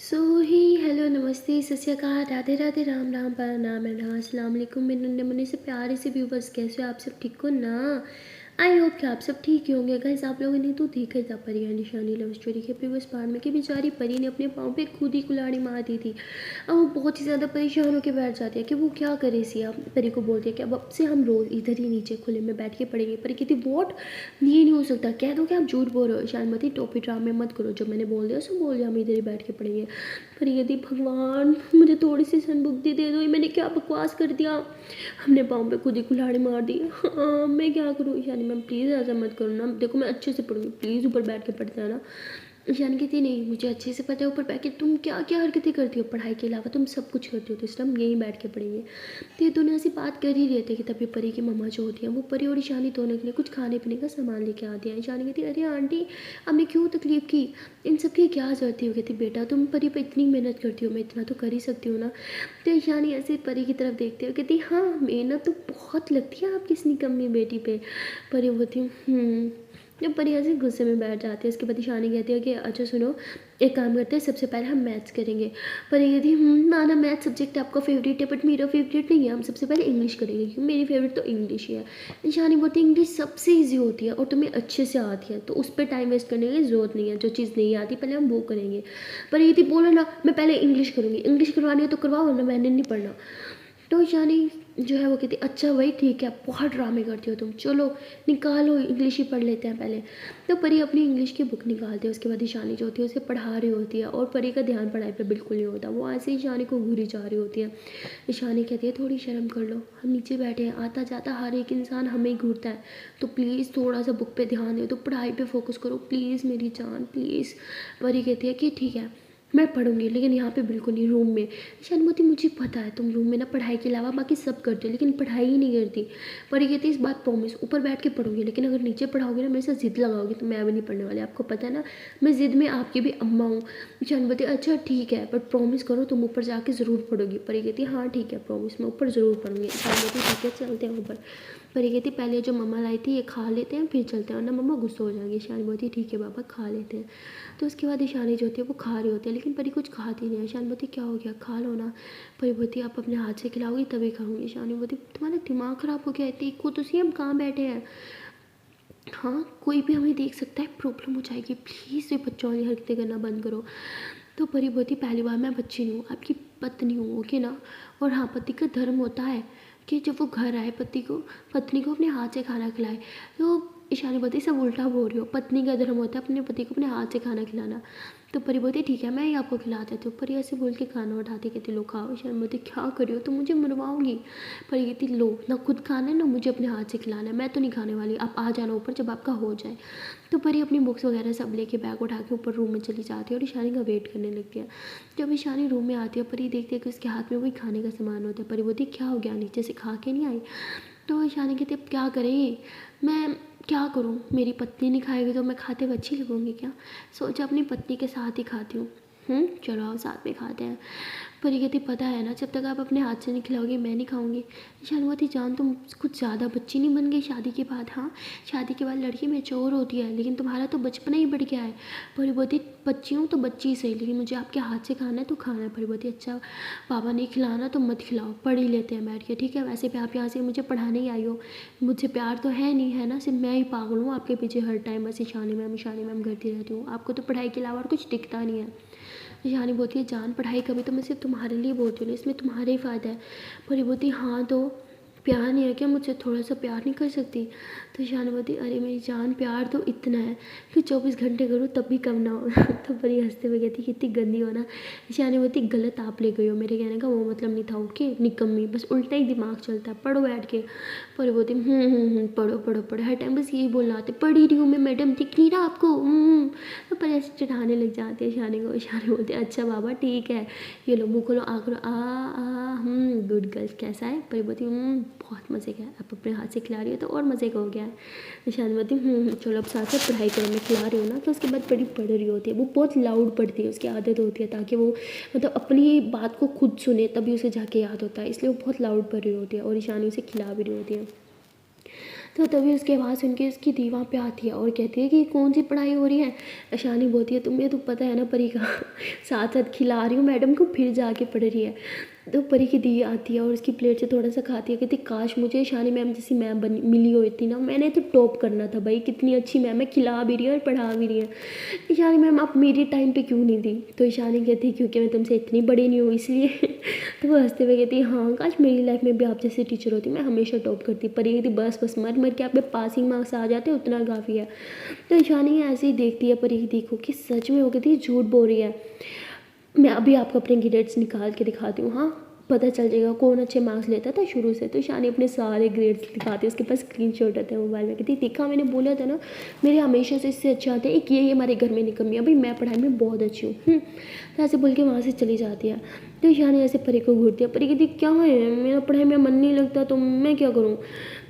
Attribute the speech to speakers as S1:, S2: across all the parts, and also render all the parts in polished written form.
S1: सो ही hello नमस्ते सत श्री अकाल राधे राधे राम राम प्रणाम अस्सलाम वालेकुम मेरे नन्हे मुन्ने से प्यारे से व्यूवर्स। कैसे हो आप सब? ठीक हो ना? आई होप कि आप सब ठीक ही होंगे। गाइस आप लोगों ने तो देखा था परी या निशानी लव स्टोरी के प्रीवियस पार्ट में कि बेचारी परी ने अपने पाँव पे खुद ही कुल्हाड़ी मार दी थी। अब वो बहुत ही ज़्यादा परेशान होकर बैठ जाती है कि वो क्या करे। सिया परी को बोलती है कि अब से हम रोज़ इधर ही नीचे खुले में बैठ के पढ़ेंगे। परी कहती वॉट, ये नहीं हो सकता, कह दो कि आप झूठ बोल रहे हो। शानमती टोपी ड्रामे मत करो, जो मैंने बोल दिया सो बोल दिया, हम इधर ही बैठ के पढ़ेंगे। पर यदि भगवान मुझे थोड़ी सी सनबुद्धि दे दो, ये मैंने क्या बकवास कर दिया, हमने पाँव पे खुद ही कुल्हाड़ी मार दी। हाँ मैं क्या करूँ? ईशानी मैम प्लीज़ ऐसा मत करो ना, देखो मैं अच्छे से पढ़ूंगी, प्लीज़ ऊपर बैठ के पढ़ते हैं ना। ईशानी कहती नहीं, मुझे अच्छे से पता है ऊपर बैठ के तुम क्या क्या हरकतें करती हो, पढ़ाई के अलावा तुम सब कुछ करती हो, तो इसलिए हम यहीं बैठ के पढ़ेंगे। तो ये दोनों ऐसी बात कर ही रहे थे कि तभी परी की मम्मा जो होती है वो परी और ईशानी दोनों के लिए कुछ खाने पीने का सामान लेके आती है। ईशानी कहती है अरे आंटी आपने क्यों तकलीफ़ की, इन सब की क्या जरूरत है? वो कहती बेटा तुम परी पर इतनी मेहनत करती हो, मैं इतना तो कर ही सकती हूँ ना। तो ईशानी ऐसे परी की तरफ देखते हुए कहती हाँ मेहनत तो बहुत लगती है आपकी इस निकम्मी बेटी पे। परी बोलती जब परी ऐसे गुस्से में बैठ जाती है। इसके बाद ईशानी कहती है कि अच्छा सुनो, एक काम करते हैं, सबसे पहले हम मैथ्स करेंगे। पर ये कहती माना मैथ सब्जेक्ट आपका फेवरेट है बट मेरा फेवरेट नहीं है, हम सबसे पहले इंग्लिश करेंगे क्योंकि मेरी फेवरेट तो इंग्लिश ही है। ईशानी बोलती है इंग्लिश सबसे ईजी होती है और तुम्हें अच्छे से आती है, तो उस पर टाइम वेस्ट करने की ज़रूरत नहीं है, जो चीज़ नहीं आती पहले हम वो करेंगे। पर ये थी बोलो ना मैं पहले इंग्लिश करूँगी, इंग्लिश करवानी है तो करवाओ वरना मैंने नहीं पढ़ना। तो ईशानी जो है वो कहती अच्छा वही ठीक है, बहुत ड्रामे करती हो तुम, चलो निकालो इंग्लिश ही पढ़ लेते हैं पहले। तो परी अपनी इंग्लिश की बुक निकालती है। उसके बाद ईशानी जो होती है उसे पढ़ा रही होती है और परी का ध्यान पढ़ाई पे बिल्कुल नहीं होता, वो ऐसे ही ईशानी को घूरी जा रही होती है। ईशानी कहती है थोड़ी शर्म कर लो, हम नीचे बैठे हैं, आता जाता हर एक इंसान हमें ही घूरता है, तो प्लीज़ थोड़ा सा बुक पे ध्यान दो, तो पढ़ाई पे फोकस करो प्लीज़ मेरी जान प्लीज़। परी कहती है कि ठीक है मैं पढ़ूंगी लेकिन यहाँ पे बिल्कुल नहीं, रूम में। शानुमति मुझे पता है तुम रूम में ना पढ़ाई के अलावा बाकी सब करते हो लेकिन पढ़ाई ही नहीं करती। पर ये कहती इस बात प्रॉमिस, ऊपर बैठ के पढ़ूंगी लेकिन अगर नीचे पढ़ाओगे ना मेरे साथ जिद लगाओगे तो मैं भी नहीं पढ़ने वाली, आपको पता है ना मैं जिद में आपकी भी अम्मा हूँ। शानुमति अच्छा ठीक है बट प्रॉमिस करो तुम ऊपर जाके ज़रूर पढ़ोगी। पर ये कहती हाँ ठीक है प्रॉमिस मैं ऊपर ज़रूर पढ़ूंगी। शानुमति ठीक है चलते हैं ऊपर। पर ये कहती पहले जो मम्मा लाई थी ये खा लेते हैं फिर चलते हैं वरना मम्मा गुस्सा हो जाएंगी। शानुमति ठीक है बाबा खा लेते हैं। तो उसके बाद ईशानी जो होती है वो खा रही होती है लेकिन परी कुछ खाती नहीं है। ईशानी बोलती क्या हो गया खा लो ना। परी बोलती आप अपने हाथ से खिलाओगी तभी खाऊंगी। ईशानी बोलती तुम्हारा दिमाग ख़राब हो गया है, देखो तो सही हम कहाँ बैठे हैं, हाँ कोई भी हमें देख सकता है प्रॉब्लम हो जाएगी, प्लीज़ ये बच्चों वाली हरकतें करना बंद करो। तो परी बोलती पहली बार मैं बच्ची नहीं हूँ, आपकी पत्नी हूँ ओके ना। और हाँ पति का धर्म होता है कि जब वो घर आए पत्नी को अपने हाथ से खाना खिलाए। तो ईशानी बोलती सब उल्टा बोल रही हो, पत्नी का धर्म होता है अपने पति को अपने हाथ से खाना खिलाना। तो परी बोलती ठीक है मैं ही आपको खिला देती हूँ। परी ऐसे बोल के खाना उठाती कहती लो खाओ। ईशानी बोलती क्या करी हो तुम मुझे मरवाओगी। परी कहती लो ना खुद खाना है ना मुझे अपने हाथ से खिलाना है, मैं तो नहीं खाने वाली, आप आ जाना ऊपर जब आपका हो जाए। तो परी अपनी बुक्स वगैरह सब लेके बैग उठा के ऊपर रूम में चली जाती है और ईशानी का वेट करने लगती है। जब ईशानी रूम में आती है परी देखती है कि उसके हाथ में वही खाने का सामान होता है। परी बोलती क्या हो गया नीचे से खा के नहीं आई। तो ईशानी कहती अब क्या करें, मैं क्या करूं, मेरी पत्नी नहीं खाएगी तो मैं खाते हुए अच्छी लगूंगी क्या, सोचा अपनी पत्नी के साथ ही खाती हूँ। चलो आओ साथ में खाते हैं। परी कहती पता है ना जब तक आप अपने हाथ से नहीं खिलाओगे मैं नहीं खाऊंगी। शानुमति जान तुम कुछ ज़्यादा बच्ची नहीं बन गई शादी के बाद, हाँ शादी के बाद लड़की मैच्योर होती है लेकिन तुम्हारा तो बचपना ही बढ़ गया है। परी बोलती बच्ची हूँ तो बच्ची सही लेकिन मुझे आपके हाथ से खाना है तो खाना है। परी बोलती अच्छा पापा नहीं खिलाना तो मत खिलाओ, पढ़ ही लेते हैं बैठ के, ठीक है वैसे भी आप यहाँ से मुझे पढ़ाने ही आई हो, मुझसे प्यार तो है नहीं है ना, सिर्फ मैं ही पागल हूँ आपके पीछे हर टाइम बस ईशानी मैम करती रहती हूँ, आपको तो पढ़ाई के अलावा और कुछ दिखता नहीं है। ईशानी बोलती है जान पढ़ाई कभी तो मैं सिर्फ तुम्हारे लिए बोलती हूँ ना, इसमें तुम्हारा ही फ़ायदा है। पर ये बोलती हाँ तो प्यार नहीं है क्या, मुझसे थोड़ा सा प्यार नहीं कर सकती। तो ईशानी बोलती अरे मेरी जान प्यार तो इतना है कि 24 घंटे करूँ तब भी कम ना हो। तो बड़ी हंसते हुए कहती कितनी गंदी हो ना। ईशानी बोलती गलत आप ले गई हो, मेरे कहने का वो मतलब नहीं था ओके निकम्मी, बस उल्टा ही दिमाग चलता है, पढ़ो बैठ के। पर बोलती पढ़ो पढ़ो पढ़ो हर टाइम बस यही बोलना आते, पढ़ ही रही हूँ मैं मैडम दिख नहीं रहा आपको। तो पर ऐसे चिढ़ाने लग जाते हैं ईशानी को। ईशानी बोलते अच्छा बाबा ठीक है, ये लो मुँह खोलो आँख खोलो गुड गर्ल्स कैसा है। पर बोलती बहुत मज़े का है, आप अपने हाथ से खिला रही हो तो और मज़े का हो गया है। ईशानी बोलती चलो अब साथ साथ पढ़ाई करो, मैं खिला रही हूँ ना। तो उसके बाद बड़ी पढ़ रही होती है, वो बहुत लाउड पढ़ती है, उसकी आदत होती है ताकि वो मतलब अपनी बात को खुद सुने तभी उसे जाके याद होता है, इसलिए वो बहुत लाउड पढ़ रही होती है और ईशानी उसे खिला भी रही होती है। तो तभी उसकी आवाज़ सुन के उसकी दी वहाँ पे आती है और कहती है कि कौन सी पढ़ाई हो रही है। ईशानी बोलती है तुम्हें तो पता है ना परी का साथ साथ खिला रही हूँ मैडम को, फिर जाके पढ़ रही है। तो परी की दी आती है और उसकी प्लेट से थोड़ा सा खाती है, कहती काश मुझे ईशानी मैम जैसी मैम बनी मिली होती ना, मैंने तो टॉप करना था भाई, कितनी अच्छी मैम है, खिला भी रही है और पढ़ा भी रही है। ईशानी मैम आप मेरी टाइम पे क्यों नहीं दी। तो ईशानी कहती क्योंकि मैं तुमसे इतनी बड़ी नहीं हूँ इसलिए। तो वो हंसते हुए कहती हाँ काश मेरी लाइफ में भी आप जैसे टीचर होती, मैं हमेशा टॉप करती। परी कहती बस बस मर मर के आप पे पासिंग मार्क्स आ जाते उतना काफ़ी है। तो ईशानी ऐसे ही देखती है परी की देखो कि सच में हो गई थी झूठ बोल रही है। मैं अभी आपको अपने ग्रेड्स निकाल के दिखाती हूँ, हाँ पता चल जाएगा कौन अच्छे मार्क्स लेता था शुरू से। तो ईशानी अपने सारे ग्रेड्स दिखाती है, उसके पास स्क्रीनशॉट आता है मोबाइल में, कहती देखा मैंने बोला था ना मेरे हमेशा से इससे अच्छे आते हैं, एक ये हमारे घर में निकम्मी है भाई, मैं पढ़ाई में बहुत अच्छी हूँ। तो ऐसे बोल के वहाँ से चली जाती है। तो ईशानी ऐसे परी को घूरती है, परी कहती क्या है मेरा पढ़ाई में मन नहीं लगता तो मैं क्या करूँ।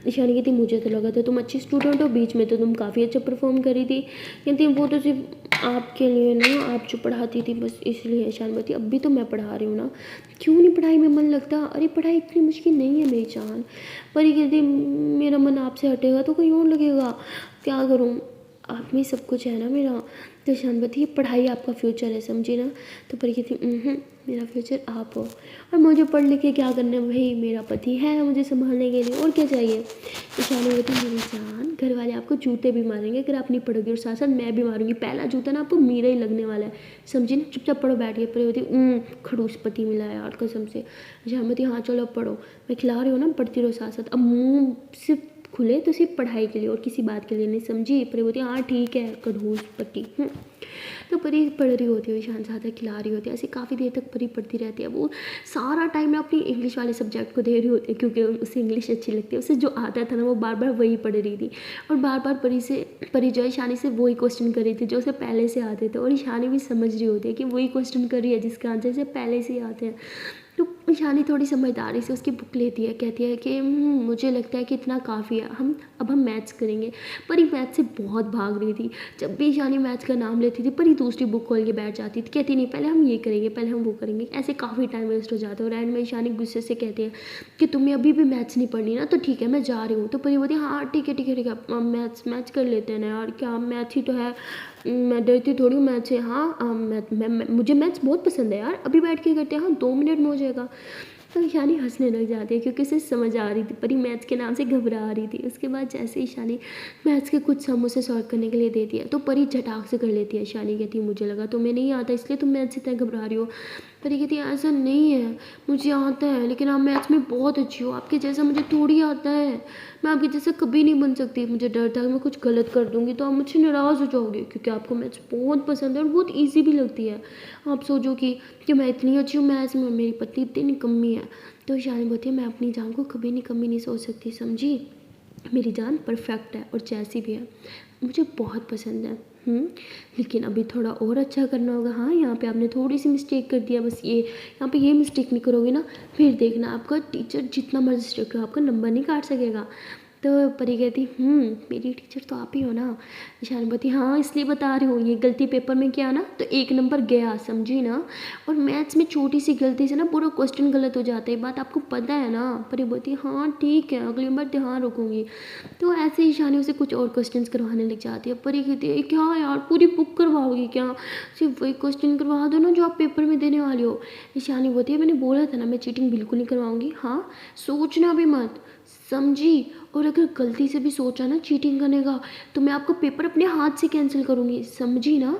S1: ईशानी कहती मुझे तो लगा था तुम अच्छी स्टूडेंट हो, बीच में तो तुम काफ़ी अच्छा परफॉर्म करी थी। कहती वो तो सिर्फ आपके लिए ना, आप जो पढ़ाती थी बस इसलिए। ईशान बोलती अब भी तो मैं पढ़ा रही हूँ ना, क्यों नहीं पढ़ाई में मन लगता। अरे पढ़ाई इतनी मुश्किल नहीं है मेरी जान। परी कहती मेरा मन आपसे हटेगा तो कोई और लगेगा, क्या करूँ, आप में सब कुछ है ना मेरा। तो ईशान बोलती पढ़ाई आपका फ्यूचर है समझी ना। तो परी कहती मेरा फ्यूचर आप हो और मुझे पढ़ लिख के क्या करना है, वही मेरा पति है मुझे संभालने के लिए, और क्या चाहिए। ईशानी बोलती मेरी जान घर वाले आपको जूते भी मारेंगे अगर आप नहीं पढ़ोगे, और साथ साथ मैं भी मारूंगी, पहला जूता ना आपको मेरा ही लगने वाला है समझी ना, चुपचाप पढ़ो बैठ गए। परी होती खड़ूस पति मिला है यार कसम से। ईशान बोलती हाँ चलो अब पढ़ो, मैं खिला रही हूँ ना, पढ़ती रहो साथ साथ, अब मुँह सिर्फ खुले तो सिर्फ पढ़ाई के लिए और किसी बात के लिए नहीं समझी। परी बोलती हाँ ठीक है खड़ूस पति। तो परी पढ़ रही होती है, ईशान ज़्यादा खिला रही होती है, ऐसे काफ़ी देर तक परी पढ़ती रहती है। वो सारा टाइम ना अपनी इंग्लिश वाले सब्जेक्ट को दे रही होती है क्योंकि उसे इंग्लिश अच्छी लगती है, उसे जो आता था ना वो बार बार वही पढ़ रही थी। और बार बार परी जो है ईशानी से वही क्वेश्चन कर रही थी जो उसे पहले से आते थे, और ईशानी भी समझ रही होती है कि वही क्वेश्चन कर रही है जिसका आंसर से पहले से ही आते हैं। तो ईशानी थोड़ी समझदारी से उसकी बुक लेती है, कहती है कि मुझे लगता है कि इतना काफ़ी है, अब हम मैथ्स करेंगे। परी मैथ्स से बहुत भाग रही थी, जब भी ईशानी मैथ्स का नाम लेती थी परी दूसरी बुक खोल के बैठ जाती थी, कहती नहीं पहले हम ये करेंगे पहले हम वो करेंगे, ऐसे काफ़ी टाइम वेस्ट हो जाता है। और एंड में ईशानी गुस्से से कहती है कि तुम्हें अभी भी मैथ्स नहीं पढ़नी ना, तो ठीक है मैं जा रही हूँ। तो परी बोलती है हाँ ठीक है ठीक है ठीक है, मैथ्स कर लेते हैं ना यार, क्या मैथ ही तो है, मैं डरती थोड़ी हूँ मैथ से। हाँ मुझे मैथ्स बहुत पसंद है यार, अभी बैठ के करते हैं, हाँ 2 मिनट में हो जाएगा। तो ईशानी हंसने लग जाती है क्योंकि उसे समझ आ रही थी, परी मैथ्स के नाम से घबरा रही थी। उसके बाद जैसे ईशानी मैथ्स के कुछ सम उसे सॉल्व करने के लिए देती है तो परी झटाक से कर लेती है। ईशानी कहती है मुझे लगा तुम्हें नहीं आता इसलिए तुम मैथ्स से इतना घबरा रही हो। परी कहती है ऐसा नहीं है, मुझे आता है, लेकिन आप मैथ्स में बहुत अच्छी हो, आपके जैसा मुझे थोड़ी आता है, मैं आपके जैसा कभी नहीं बन सकती। मुझे डर था कि मैं कुछ गलत कर दूंगी तो आप मुझसे नाराज़ हो जाओगे, क्योंकि आपको मैथ्स बहुत पसंद है और बहुत ईजी भी लगती है। आप सोचो कि मैं इतनी अच्छी हूँ मैथ्स में, मेरी पत्नी इतनी निकम्मी है। तो ईशानी बोलती है मैं अपनी जान को कभी निकम्मी नहीं सोच सकती समझी, मेरी जान परफेक्ट है और जैसी भी है मुझे बहुत पसंद है। लेकिन अभी थोड़ा और अच्छा करना होगा। हाँ यहाँ पे आपने थोड़ी सी मिस्टेक कर दिया, बस ये यहाँ पे ये मिस्टेक नहीं करोगे ना, फिर देखना आपका टीचर जितना मर्जी स्ट्रिक्ट हो आपका नंबर नहीं काट सकेगा। तो परी कहती मेरी टीचर तो आप ही हो ना। ईशानी बोलती हाँ इसलिए बता रही हूँ, ये गलती पेपर में किया ना तो 1 नंबर गया समझी ना। और मैथ्स में छोटी सी गलती से ना पूरा क्वेश्चन गलत हो जाता है, बात आपको पता है ना। परी बोलती हाँ ठीक है अगली बार ध्यान रखूँगी। तो ऐसे ईशानी उसे कुछ और क्वेश्चन करवाने लग जाती है। परी कहती है क्या यार पूरी बुक करवाओगी क्या, सिर्फ वही क्वेश्चन करवा दो ना जो आप पेपर में देने वाली हो। ईशानी बोलती है मैंने बोला था ना मैं चीटिंग बिल्कुल नहीं करवाऊँगी, हाँ सोचना भी मत समझी, और अगर गलती से भी सोचा ना चीटिंग करने का तो मैं आपका पेपर अपने हाथ से कैंसिल करूँगी समझी ना।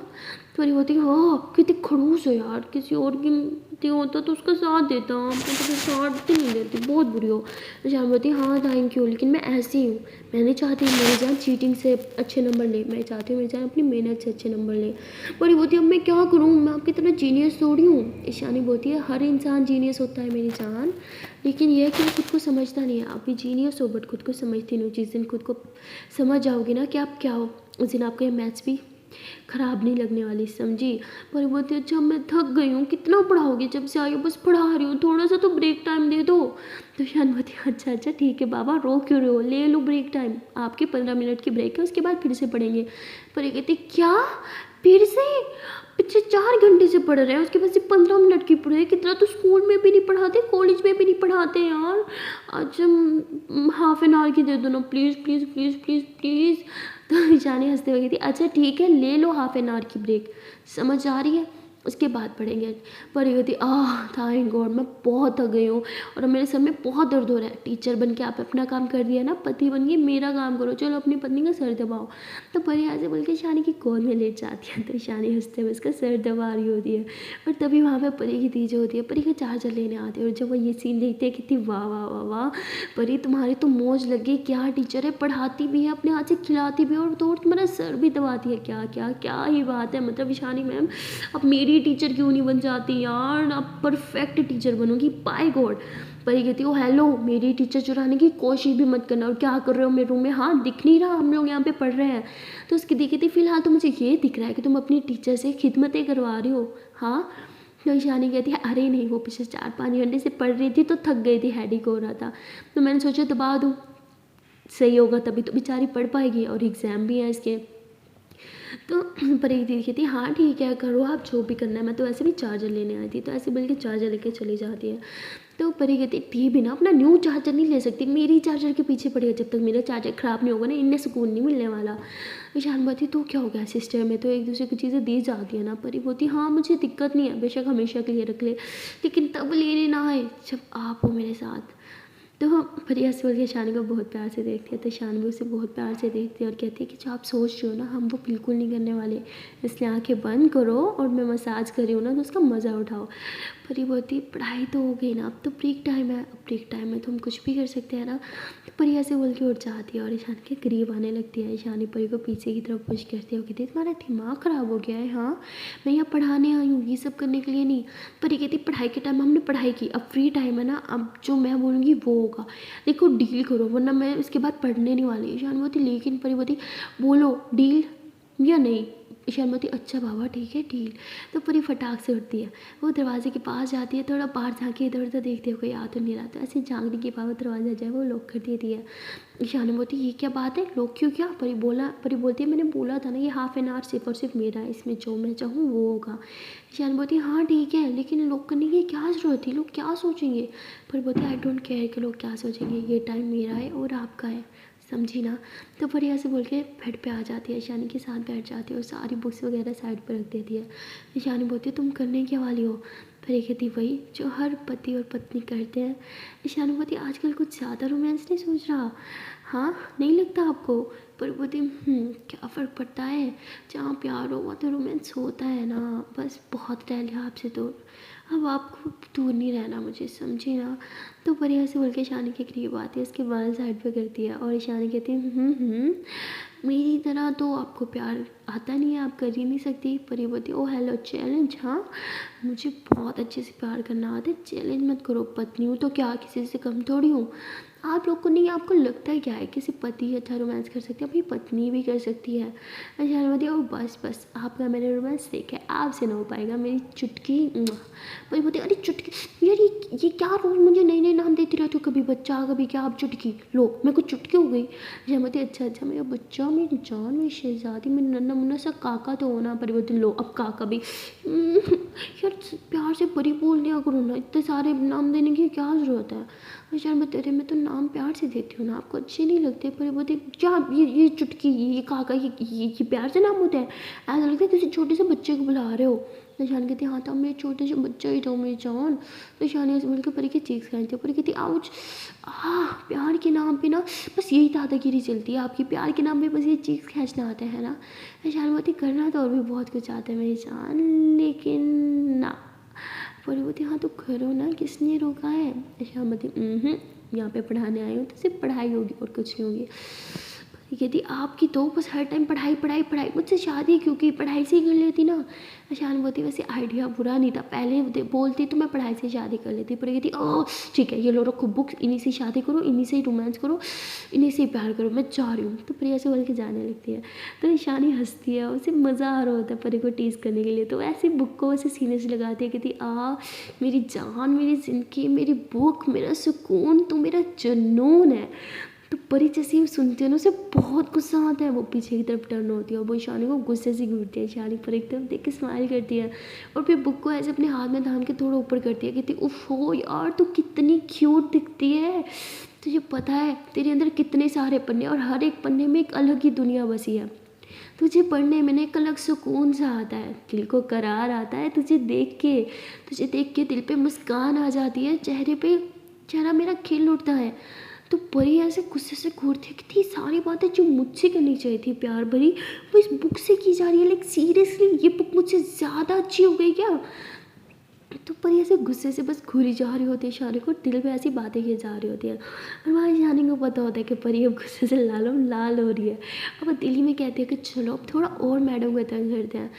S1: तो मेरी होती हाँ कितनी खड़ूस हो यार, किसी और की होता तो उसका साथ देता, मैं तो फिर साथ नहीं देती, बहुत बुरी हो। जान बोलती हाँ थैंक यू, लेकिन मैं ऐसी हूँ, मैं नहीं चाहती मेरी जान चीटिंग से अच्छे नंबर ले, मैं चाहती हूँ मेरी जान अपनी मेहनत से अच्छे नंबर ले। बड़ी बोलती अब मैं क्या करूँ, मैं आपकी तरह जीनियस थोड़ी हूँ। ईशानी बोलती है हर इंसान जीनियस होता है मेरी जान, लेकिन यह कि खुद को समझता नहीं है। आप भी जीनियस हो बट खुद को समझती नहीं हो। जिस दिन खुद को समझ जाओगी ना कि आप क्या हो, उस दिन आपका मैथ्स भी ख़राब नहीं लगने वाली समझी। पर बोलती अच्छा मैं थक गई हूँ, कितना पढ़ाओगी, जब से आई हो बस पढ़ा रही हूँ, थोड़ा सा तो ब्रेक टाइम दे दो। तो शान बोलती अच्छा अच्छा ठीक है बाबा रो क्यों रहे हो, ले लो ब्रेक टाइम, आपके 15 मिनट की ब्रेक है उसके बाद फिर से पढ़ेंगे। पर ये कहती क्या फिर से, पिछले 4 घंटे से पढ़ रहे हैं, उसके बाद से 15 मिनट की पढ़ाई। कितना तो स्कूल में भी नहीं पढ़ाते, कॉलेज में भी नहीं पढ़ाते यार। आज हम हाफ एन आवर की दे दो ना, please please please please please. तो ईशानी हंसते हुए कहती, अच्छा ठीक है ले लो हाफ एन आवर की ब्रेक, समझ आ रही है, उसके बाद पढ़ेंगे। पर ये होती थैंक गॉड, मैं बहुत थक गई हूँ और अब मेरे सर में बहुत दर्द हो रहा है। टीचर बन के आप अपना काम कर दिया ना, पति बन के मेरा काम करो, चलो अपनी पत्नी का सर दबाओ। तो परी ऐसे बोल के ईशानी की गोद में लेट जाती है, तो ईशानी हंसते हुए उसका सर दबा रही होती है। और तभी वहाँ पर परी की तीज होती है, परी का चार्जर लेने आते हैं। और जब वो ये सीन देखते हैं कितनी वाह वाह वाह वाह, परी तुम्हारी तो मौज लगी, क्या टीचर है, पढ़ाती भी है, अपने हाथ से खिलाती भी है और तो और तुम्हारा सर भी दबाती है। क्या क्या क्या ही बात है, मतलब ईशानी मैम अब मेरी टीचर क्यों नहीं बन जाती यार, अब परफेक्ट टीचर बनूंगी बाय गॉड। परी कहती हो हेलो, मेरी टीचर चुराने की कोशिश भी मत करना। और क्या कर रहे हो मेरे रूम में, हाँ दिख नहीं रहा, हम लोग यहाँ पे पढ़ रहे हैं। तो उसकी देखी थी फिलहाल तो मुझे ये दिख रहा है कि तुम अपनी टीचर से खिदमतें करवा रही हो। हाँ, तो ईशानी कहती है अरे नहीं, वो पिछले 4-5 घंटे से पढ़ रही थी तो थक गई थी, हेडेक हो रहा था, तो मैंने सोचा दबा दूँ, सही होगा, तभी तो बेचारी पढ़ पाएगी और एग्ज़ाम भी है इसके। तो परी दीदी कहती हाँ ठीक है करो आप जो भी करना है, मैं तो ऐसे भी चार्जर लेने आई थी। तो ऐसे बोल के चार्जर लेके चली जाती है। तो परी कहती थी भी ना अपना न्यू चार्जर नहीं ले सकती, मेरी चार्जर के पीछे पड़ी है, जब तक मेरा चार्जर ख़राब नहीं होगा ना इनने सुकून नहीं मिलने वाला। ईशान बोलती तो क्या हो गया सिस्टर में तो एक दूसरे की चीज़ें दी जाती है ना। परी बोलती हाँ मुझे दिक्कत नहीं है, बेशक हमेशा के लिए रख ले, लेकिन तब लेने ना आए जब आप हो मेरे साथ। तो परी हंस बोल के ईशानी को बहुत प्यार से देखती है, तो ईशान भी उसे बहुत प्यार से देखती है और कहती है कि जो आप सोच रहे हो ना हम वो बिल्कुल नहीं करने वाले, इसलिए आंखें बंद करो और मैं मसाज कर रही हूँ ना तो उसका मज़ा उठाओ। परी बोलती पढ़ाई तो हो गई ना, अब तो ब्रेक टाइम है, अब ब्रेक टाइम में तो हम कुछ भी कर सकते हैं ना। तो परी ऐसे बोल के उठ जाती है और ईशान के करीब आने लगती है। ईशानी परी को पीछे की तरफ पुश करती है, वो कहती है तुम्हारा दिमाग ख़राब हो गया है, हाँ मैं यहाँ पढ़ाने आई हूँ, ये सब करने के लिए नहीं। परी कहती पढ़ाई के टाइम हमने पढ़ाई की, अब फ्री टाइम है ना, अब जो मैं बोलूँगी वो होगा, देखो डील करो वरना मैं इसके बाद पढ़ने नहीं वाली। ईशान बोलती लेकिन परी बोलती बोलो डील या नहीं। ईशान बोलती अच्छा बाबा ठीक है डील। तो परी फटाक से उठती है, वो दरवाजे के पास जाती है, थोड़ा बाहर झाँके इधर उधर देखते हुए कोई आ तो नहीं रहा, तो ऐसे झाँकने के बाद दरवाजा जो है वो लॉक कर देती है। ईशान बोलती ये क्या बात है, लॉक क्यों क्या। परी बोलती है मैंने बोला था ना ये हाफ एन आवर सिर्फ और सिर्फ मेरा है, इसमें जो मैं चाहूँ वो होगा। ईशान बोलती हाँ ठीक है लेकिन लॉक करने की क्या ज़रूरत थी, लोग क्या सोचेंगे। पर बोलती आई डोंट केयर कि लोग क्या सोचेंगे, ये टाइम मेरा है और आपका है, समझी ना। तो परी ऐसे बोल के बेड पे आ जाती है, ईशानी के साथ बैठ जाती है और सारी बुक्स वगैरह साइड पर रख देती है। ईशानी बोलती है तुम करने क्या वाली हो। परी कहती वही जो हर पति और पत्नी करते हैं। ईशानी बोलती आजकल कुछ ज़्यादा रोमांस नहीं सोच रहा, हाँ नहीं लगता आपको। पर बोलती क्या फ़र्क पड़ता है, जहाँ प्यार हो वहाँ तो रोमांस होता है ना, बस बहुत रह लिया आपसे दूर, अब आपको दूर नहीं रहना मुझे, समझी ना। तो परी ऐसे बोल के ईशानी के करीब आती है, उसके बाल साइड पे करती है और ईशानी कहती है मेरी तरह तो आपको प्यार आता नहीं है, आप कर ही नहीं सकती। परी बोलती ओ हेलो चैलेंज, हाँ मुझे बहुत अच्छे से प्यार करना आता है, चैलेंज मत करो, पत्नी हूँ तो क्या किसी से कम थोड़ी हूँ। आप लोग को नहीं, आपको लगता है क्या है किसी पति अच्छा रोमांस कर सकती है, अपनी पत्नी भी कर सकती है। ईशानी बोलती ओ बस बस आपका मैंने रोमांस देखा है, आपसे ना हो पाएगा, मेरी चुटकी। परी बोलती अरे चुटकी यार ये क्या रोज़ मुझे नए नए नाम देती रहती हो, कभी बच्चा कभी क्या, आप चुटकी लो, मेरे को चुटकी हो गई। ईशानी बोलती अच्छा अच्छा मेरा बच्चा, मेरी जान, मेरी शहजादी, मेरी नन्ना मुन्ना सा काका तो होना। परी बोलती लो अब काका भी। यार प्यार से परी बोल दिया करो ना, इतने सारे नाम देने की क्या ज़रूरत है। ईशान बोलते अरे मैं तो नाम प्यार से देती हूँ ना, आपको अच्छे नहीं लगते। परी बोलती क्या ये चुटकी ये काका ये प्यार से नाम होता है, ऐसा लगता है किसी छोटे से बच्चे को बुला रहे हो। ईशान कहती हाँ तो मेरे छोटे से बच्चा ही तो मेरी जान। तो ईशान ऐसे मिलकर परी की चीख खाती है। परी कहती आउच, प्यार के नाम पे ना बस यही दादागिरी चलती है आपकी, प्यार के नाम पे बस ये चीख खींचना आता है ना। ईशान बोलती करना तो और भी बहुत कुछ आता है मेरी जान, लेकिन ना। परी बोलती हाँ तो करो ना, किसने रोका है। ईशान बोलती यहाँ पे पढ़ाने आई हूँ तो सिर्फ पढ़ाई होगी और कुछ नहीं होगी। परी कहती आपकी तो बस हर टाइम पढ़ाई पढ़ाई पढ़ाई, मुझसे शादी क्यों की, पढ़ाई से ही कर लेती ना। ईशान बोलती वैसे आइडिया बुरा नहीं था, पहले बोलती तो मैं पढ़ाई से शादी कर लेती। परी कहती ओह ठीक है ये लो रखो बुक्स, इन्हीं से शादी करो, इन्हीं से ही रोमांस करो, इन्हीं से ही प्यार करो, मैं जा रही हूँ। तो परी ऐसे बोल के जाने लगती है। तो ईशानी हंसती है, उसे मज़ा आ रहा होता है परी को टीज़ करने के लिए, तो ऐसे बुक को ऐसे सीने से लगाती है, कहती मेरी जान, मेरी ज़िंदगी, मेरी बुक, मेरा सुकून, तो मेरा जुनून है। तो परी जैसे ही सुनती है ना उसे बहुत गुस्सा आता है, वो पीछे की तरफ टर्न होती है और वो ईशानी को गुस्से से घूरती है। ईशानी पर एक तरफ देख के स्माइल करती है और फिर बुक को ऐसे अपने हाथ में थाम के थोड़ा ऊपर करती है, कहती उफ हो यार तू कितनी क्यूट दिखती है, तुझे पता है तेरे अंदर कितने सारे पन्ने और हर एक पन्ने में एक अलग ही दुनिया बसी है, तुझे पढ़ने में ना एक अलग सुकून सा आता है, दिल को करार आता है तुझे देख के दिल पे मुस्कान आ जाती है, चेहरे पे चेहरा मेरा खिल उठता है। तो परी ऐसे गुस्से से घूरती है कि थी सारी बातें जो मुझसे करनी चाहिए थी प्यार भरी वो इस बुक से की जा रही है, लाइक सीरियसली ये बुक मुझसे ज़्यादा अच्छी हो गई क्या। तो परी ऐसे गुस्से से बस घूरी जा रही होती है ईशानी को, दिल पे ऐसी बातें किए जा रही होती है और वहाँ ईशानी को पता होता है कि परी अब गुस्से से लाल हो रही है। अब वो दिल ही में कहती है कि चलो अब थोड़ा और मैडम को तंग करते हैं।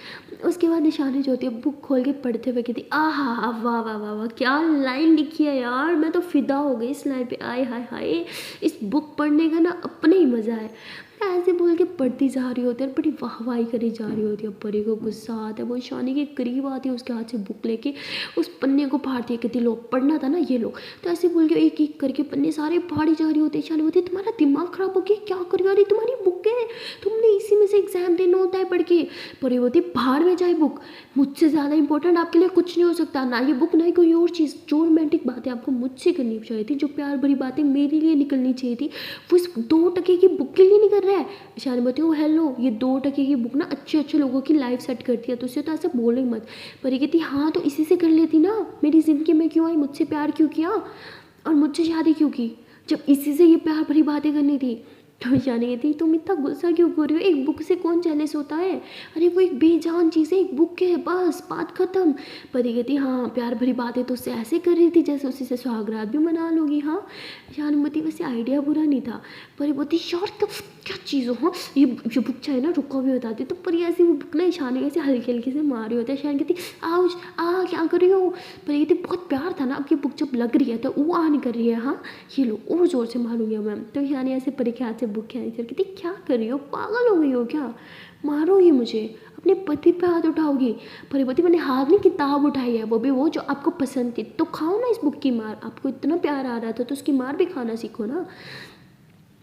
S1: उसके बाद ईशानी जो होती है बुक खोल के पढ़ते हुए कहती आहा वाह वाह वाह वाह क्या लाइन लिखी है यार, मैं तो फिदा हो गई इस लाइन पे, आए हाय हाय इस बुक पढ़ने का ना अपना ही मज़ा है। ऐसे बोल के पढ़ती जा रही होती है, बड़ी वाहवाही करी जा रही होती है। परी को गुस्सा आता है, वो ईशानी के करीब आती है, उसके हाथ से बुक लेके उस पन्ने को फाड़ती है, कहती लो पढ़ना था ना ये लो। तो ऐसे बोल के एक एक करके पन्ने सारे फाड़ी जा रही होती है। ईशानी बोलती तुम्हारा दिमाग खराब हो गया क्या कर रही हो, तुम्हारी बुक है तुमने इसी में से एग्जाम देना होता है पढ़ के। परी बोलती बाहर में जाए बुक, मुझसे ज़्यादा इंपॉर्टेंट आपके लिए कुछ नहीं हो सकता, ना ये बुक ना ही कोई और चीज़। जो रोमांटिक बातें आपको मुझसे करनी चाहिए थी, जो प्यार भरी बातें मेरे लिए निकलनी चाहिए थी, वो इस 2 टके की बुक के लिए नहीं कर रहा है। ईशानी बोलती हूँ हेलो ये 2 टके की बुक ना अच्छे लोगों की लाइफ सेट करती है, तो उसे तो ऐसे बोलो ही मत। परी कहती हाँ तो इसी से कर लेती ना, मेरी ज़िंदगी में क्यों आई, मुझसे प्यार क्यों किया और मुझसे शादी क्यों की जब इसी से ये प्यार भरी बातें करनी थी। तो ईशानी कहती तुम इतना गुस्सा क्यों कर रही हो, एक बुक से कौन जेलस होता है, अरे वो एक बेजान चीज़ है, एक बुक है बस बात खत्म। परी कहती हाँ प्यार भरी बातें तो उससे ऐसे कर रही थी जैसे उसी से सुहागरात भी मना लोगी। हाँ ईशानी बोलती वैसे आइडिया बुरा नहीं था। परी बोलती यार तो क्या चीज़ हो, हाँ ये बुक चाहिए ना रुको भी बताती। तो परी ऐसी वो बुक ना ईशानी ऐसे हल्के हल्के से मार रही होती है। ईशानी कहती आओ क्या कर रही हो। परी कहती बहुत प्यार था ना, अब ये बुक जब लग रही है तो वो नहीं कर रही है, हाँ ये लो और ज़ोर से मारूंगी मैम। तो ईशानी ऐसे परी के हाथ से बुक खेल कहती क्या कर रही हो, पागल हो गई हो क्या, मारोगी मुझे, अपने पति पे हाथ उठाओगी। परी बोलती मैंने हाथ नहीं किताब उठाई है, वो भी वो जो आपको पसंद थी, तो खाओ ना इस बुक की मार, आपको इतना प्यार आ रहा था तो उसकी मार भी खाना सीखो ना।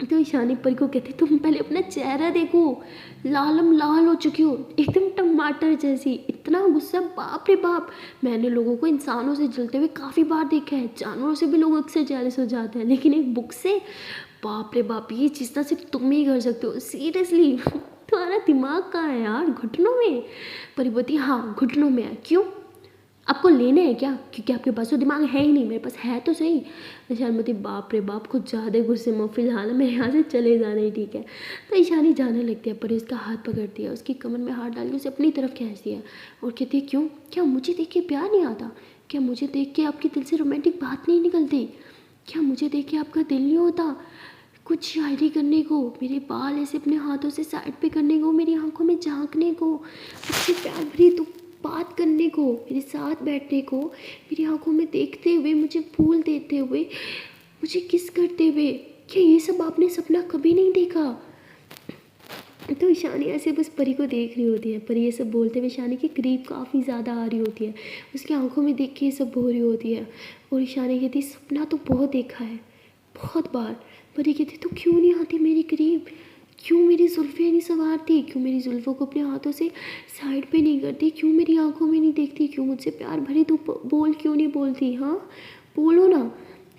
S1: तो ईशानी परी को कहती तुम पहले अपना चेहरा देखो, लालम लाल हो चुकी हो एकदम टमाटर जैसी, इतना गुस्सा बाप रे बाप। मैंने लोगों को इंसानों से जलते हुए काफ़ी बार देखा है, जानवरों से भी लोग अक्सर जेलस हो जाते हैं, लेकिन एक बुक से बाप रे बाप ये चीज़ ना सिर्फ तुम ही कर सकते हो सीरियसली। तुम्हारा दिमाग कहाँ है यार, घुटनों में। परी बोलती हाँ घुटनों में है, क्यों आपको लेने हैं क्या, क्योंकि आपके पास तो दिमाग है ही नहीं, मेरे पास है तो सही। ईशानी बोलती बाप रे बाप कुछ ज़्यादा गुस्से में, फिलहाल मेरे यहाँ से चले जाना ही ठीक है। तो ईशानी जाने लगती है, पर इसका हाथ पकड़ती है, उसकी कमर में हाथ डाल के उसे अपनी तरफ खींचती है और कहती है क्यों, क्या मुझे देख के प्यार नहीं आता, क्या मुझे देख के आपके दिल से रोमांटिक बात नहीं निकलती, क्या मुझे देख के आपका दिल नहीं होता कुछ शायरी करने को, मेरे बाल ऐसे अपने हाथों से साइड पे करने को, मेरी आंखों में झांकने को, मुझसे प्यार भरी तो बात करने को, मेरे साथ बैठने को, मेरी आंखों में देखते हुए, मुझे फूल देते हुए, मुझे किस करते हुए, क्या ये सब आपने सपना कभी नहीं देखा। तो ईशानी ऐसे बस परी को देख रही होती है, परी ये सब बोलते हुए ईशानी के करीब काफ़ी ज़्यादा आ रही होती है, उसकी आंखों में देख के ये सब हो रही होती है और ईशानी कहती सपना तो बहुत देखा है बहुत बार। परी कहती तो क्यों नहीं आती मेरे करीब, क्यों मेरी जुल्फ़ें नहीं संवारती, क्यों मेरी जुल्फ़ों को अपने हाथों से साइड पे नहीं करती, क्यों मेरी आंखों में नहीं देखती, क्यों मुझसे प्यार भरी तो बोल क्यों नहीं बोलती, हाँ बोलो ना।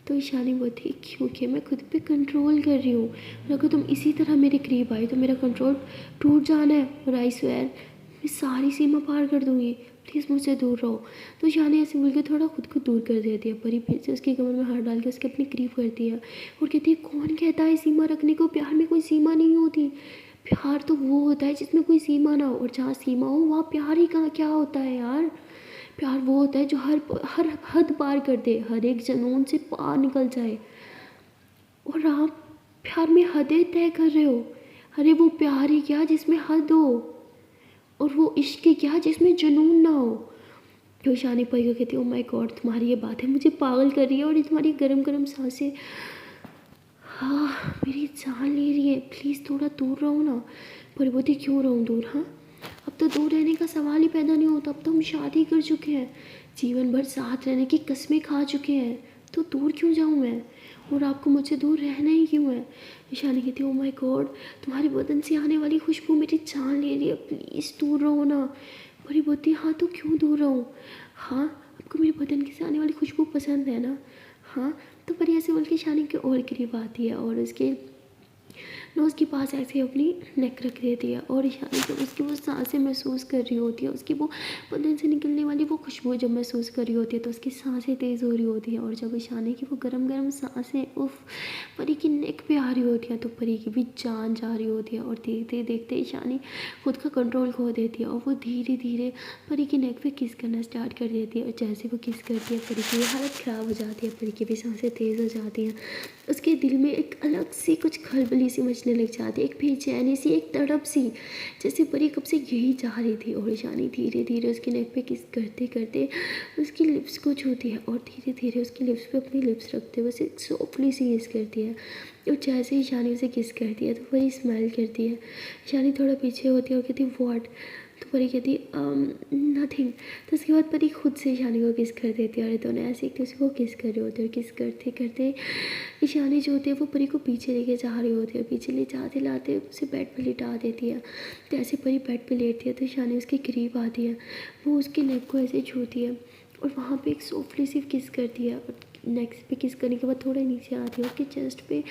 S1: तो ईशानी बोलती क्योंकि मैं खुद पे कंट्रोल कर रही हूँ और अगर तुम इसी तरह मेरे करीब आई तो मेरा कंट्रोल टूट जाना है और आई स्वेयर मैं सारी सीमा पार कर दूँगी, प्लीज़ मुझसे दूर रहो। तो ईशानी ऐसे बोल के थोड़ा खुद को दूर कर देती है। परी फिर से उसकी कमर में हाथ डाल के उसके अपने करीब करती है और कहती है कौन कहता है सीमा रखने को, प्यार में कोई सीमा नहीं होती, प्यार तो वो होता है जिसमें कोई सीमा ना हो, और जहाँ सीमा हो वहाँ प्यार ही कहाँ क्या होता है यार। प्यार वो होता है जो हर हर हद पार कर दे, हर एक जुनून से पार निकल जाए, और आप प्यार में हदें तय कर रहे हो। अरे वो प्यार ही क्या जिसमें हद हो, और वो इश्क ही क्या जिसमें जुनून ना हो। तो ईशानी परी को कहती है ओ माय गॉड तुम्हारी ये बात है मुझे पागल कर रही है, और ये तुम्हारी गरम गरम सांसें हाँ मेरी जान ले रही है, प्लीज़ थोड़ा दूर रहो ना। पर बोलती क्यों रहूँ दूर, हाँ अब तो दूर रहने का सवाल ही पैदा नहीं होता, अब तो हम शादी कर चुके हैं, जीवन भर साथ रहने की कस्में खा चुके हैं, तो दूर क्यों जाऊँ मैं। और आपको मुझसे दूर रहना ही क्यों है? ईशानी कहती है, ओ माय गॉड, तुम्हारे बदन से आने वाली खुशबू मेरी जान ले रही है, प्लीज़ दूर रहो ना। परी बोलती है, हाँ तो क्यों दूर रहूँ? हाँ, आपको मेरे बदन से आने वाली खुशबू पसंद है ना? हाँ। तो परी ऐसे बोल के ईशानी के और करीब आती है और उसके नोज़ के पास ऐसे अपनी नेक रख देती है और ईशानी जब उसकी वो सांसें महसूस कर रही होती है, उसकी वो बदन से निकलने वाली वो खुशबू जब महसूस कर रही होती है तो उसकी सांसें तेज़ हो रही होती हैं। और जब ईशानी की वो गरम गरम सांसें उफ परी की नेक पे आ रही होती हैं तो परी की भी जान जा रही होती है। और देखते देखते ईशानी खुद का कंट्रोल खो देती है और वो धीरे धीरे परी की नेक पे किस करना स्टार्ट कर देती है। और जैसे वो किस करती है परी की हालत ख़राब हो जाती है, परी की भी सांसें तेज़ हो जाती हैं। उसके दिल में एक अलग सी कुछ खलबली सी मचने लग जाती है, एक बेचैनी सी, एक तड़प सी, जैसे परी कब से यही चाह रही थी। और ईशानी धीरे धीरे उसकी नेक पे किस करते करते उसकी लिप्स को छूती है और धीरे धीरे उसकी लिप्स पे अपनी लिप्स रखते हुए उसे सॉफ्टली सी किस करती है। और जैसे ही ईशानी उसे किस करती है तो परी स्माइल करती है। ईशानी थोड़ा पीछे होती है और कहती है व्हाट? तो परी कहती नथिंग। तो उसके बाद परी खुद से ईशानी को किस कर देती है और दोनों ऐसे एक दूसरे को किस कर रहे होते हैं। और किस करते करते ईशानी जो होती है वो परी को पीछे लेके जा रही होती है, पीछे ले जाते लाते उसे बेड पे लिटा देती है। तो ऐसे परी बेड पे लेटती है तो ईशानी उसके करीब आती है, वो उसके नेक को ऐसे छूती है और वहाँ पे एक सॉफ्टली सी किस करती है। और नेक्स्ट पे किस करने के बाद थोड़ा नीचे आती है, उसके चेस्ट पे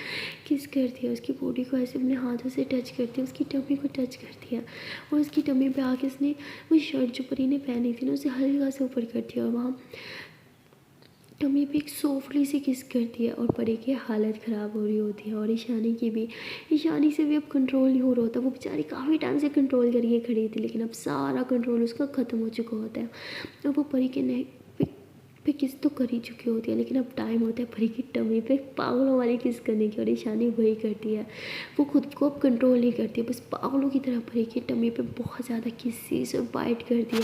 S1: किस करती है, उसकी बॉडी को ऐसे अपने हाथों से टच करती है, उसकी टमी को टच करती है। और उसकी टमी पे आके उसने वो शर्ट जो परी ने पहनी थी ना उसे हल्का से ऊपर करती है और वहाँ टमी पे एक सॉफ्टली सी किस करती है। और परी की हालत ख़राब हो रही होती है और ईशानी की भी। ईशानी से भी अब कंट्रोल नहीं हो रहा होता, वो बेचारी काफ़ी टाइम से कंट्रोल करिए खड़ी थी लेकिन अब सारा कंट्रोल उसका ख़त्म हो चुका होता है। अब वो परी के नेक पे किस तो कर ही चुकी होती है लेकिन अब टाइम होता है परी की टमी पे पागलों वाली किस करने की। और ईशानी वही करती है, वो खुद को अब कंट्रोल नहीं करती है, बस पागलों की तरह परी की टमी पे बहुत ज़्यादा किसेस और बाइट करती है।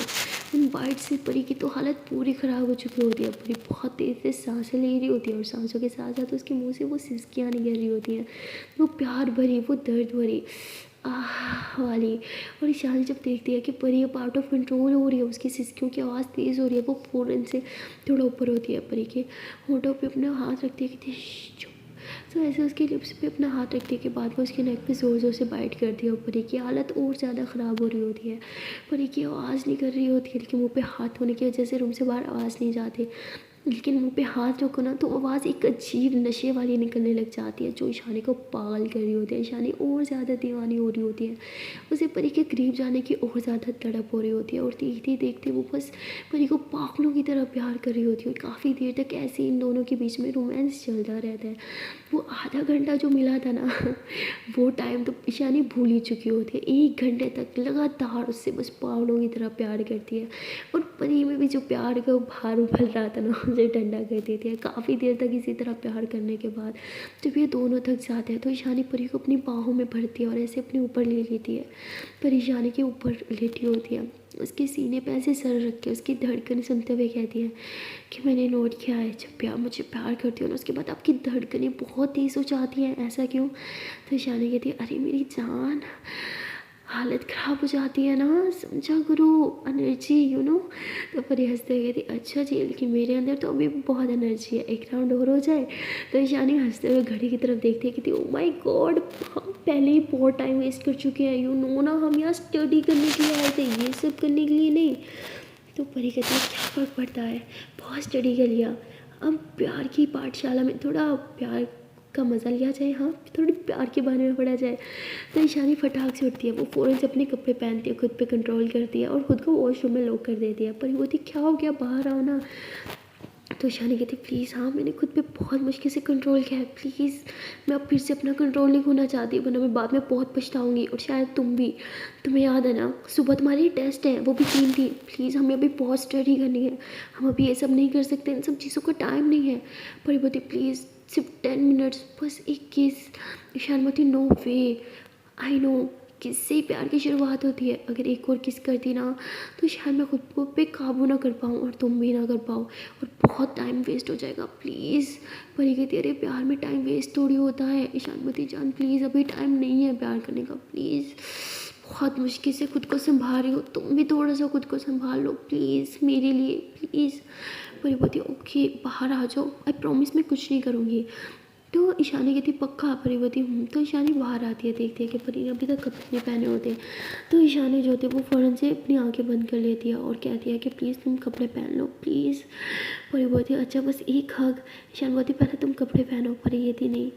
S1: उन बाइट से परी की तो हालत पूरी ख़राब हो चुकी होती है। परी बहुत तेज़ से सांसें ले रही होती है और सांसों के साथ साथ उसके मुँह से वो सिसकियाँ निकल रही होती हैं, वो प्यार भरी, वो दर्द भरी आह वाली। और ईशानी जब देखती है कि परी अब आउट ऑफ कंट्रोल हो रही है, उसकी सिसकियों की आवाज़ तेज़ हो रही है, वो फ़ौरन से थोड़ा ऊपर होती है, परी के होठों पे अपना हाथ रखती है कि चुप। तो ऐसे उसके लिप्स पे अपना हाथ रखने के बाद वो उसके नेक पे ज़ोर ज़ोर से बाइट करती है और परी की हालत और ज़्यादा ख़राब हो रही होती है। परी की आवाज़ नहीं कर रही होती है लेकिन मुँह पे हाथ होने की वजह से रूम से बाहर आवाज़ नहीं जाती, लेकिन मुँह पे हाथ रखो ना तो आवाज़ एक अजीब नशे वाली निकलने लग जाती है जो ईशानी को पागल कर रही होती है। ईशानी और ज़्यादा दीवानी हो रही होती है, उसे परी के करीब जाने की और ज़्यादा तड़प हो रही होती है। और देखते देखते वो बस परी को पागलों की तरह प्यार कर रही होती है। काफ़ी देर तक ऐसे इन दोनों के बीच में रोमांस चलता रहता है। वो आधा घंटा जो मिला था ना वो टाइम तो ईशानी भूल ही चुकी होती है। 1 घंटे तक लगातार उससे बस पागलों की तरह प्यार करती है और परी में भी जो प्यार का भार उबल रहा था ना उसे ठंडा कर देती है। काफ़ी देर तक इसी तरह प्यार करने के बाद जब ये दोनों थक जाते हैं तो ईशानी परी को अपनी बाहों में भरती है और ऐसे अपने ऊपर ले लेती है। परी ईशानी के ऊपर लेटी होती है, उसके सीने पे ऐसे सर रख के उसकी धड़कन सुनते हुए कहती है कि मैंने नोट किया है जब प्यार मुझे प्यार करती हो ना उसके बाद आपकी धड़कनें बहुत तेज़ हो जाती हैं, ऐसा क्यों? तो ईशानी कहती है अरे मेरी जान, हालत ख़राब हो जाती है ना, समझा करो, एनर्जी तो परी हंसते हुए कहती अच्छा जी लेकिन मेरे अंदर तो अभी भी बहुत एनर्जी है, एक राउंड और हो जाए। तो ईशानी हंसते हुए घड़ी की तरफ देखती है, कहती ओ माय गॉड हम पहले ही बहुत टाइम वेस्ट कर चुके हैं, ना हम यहाँ स्टडी करने के लिए आए थे, ये सब करने के लिए नहीं। तो परी कहती है क्या फ़र्क पड़ता है, बहुत स्टडी कर लिया, अब प्यार की पाठशाला में थोड़ा प्यार का मज़ा लिया जाए, हाँ थोड़ी प्यार के बारे में पढ़ा जाए। तो ईशानी फटाक से उठती है, वो फ़ौरन से अपने कपड़े पहनती है, खुद पे कंट्रोल करती है और ख़ुद को वॉशरूम में लॉक कर देती है। पर वो थी क्या हो गया, बाहर आओ ना। तो ईशानी कहती प्लीज़ हाँ मैंने खुद पे बहुत मुश्किल से कंट्रोल किया है, प्लीज़ मैं अब फिर से अपना कंट्रोल नहीं खोना चाहती वरना मैं बाद में बहुत पछताऊँगी और शायद तुम भी। तुम्हें याद है ना सुबह तुम्हारी टेस्ट है वो भी 3 थी, प्लीज़ हमें अभी बहुत स्टडी करनी है, हम अभी ये सब नहीं कर सकते, इन सब चीज़ों का टाइम नहीं है। पर बोलती प्लीज़ सिर्फ 10 मिनट्स, बस एक किस। ईशान बोलती नो वे, आई नो किस से ही प्यार की शुरुआत होती है, अगर एक और किस करती ना तो शायद मैं खुद को पे काबू ना कर पाऊँ और तुम भी ना कर पाओ और बहुत टाइम वेस्ट हो जाएगा, प्लीज़। परी कहती अरे प्यार में टाइम वेस्ट थोड़ी होता है। ईशानमती जान प्लीज़ अभी टाइम नहीं है प्यार करने का, प्लीज़ बहुत मुश्किल से खुद को संभाल रही हो, तुम भी थोड़ा सा खुद को संभाल लो प्लीज़ मेरे लिए प्लीज़। परी बोलती ओके बाहर आ जाओ, आई प्रॉमिस मैं कुछ नहीं करूँगी। तो ईशानी कहती पक्का परिवती हूँ। तो ईशानी बाहर आती है, देखती है कि परी ने अभी तक कपड़े नहीं पहने होते। तो ईशानी जो होती है वो फ़ौरन से अपनी आंखें बंद कर लेती है और कहती है कि प्लीज़ तुम कपड़े पहन लो प्लीज़। परी बोलती है अच्छा बस एक हग। ईशानी बोलती पहले तुम कपड़े पहनो। परी कहती नहीं,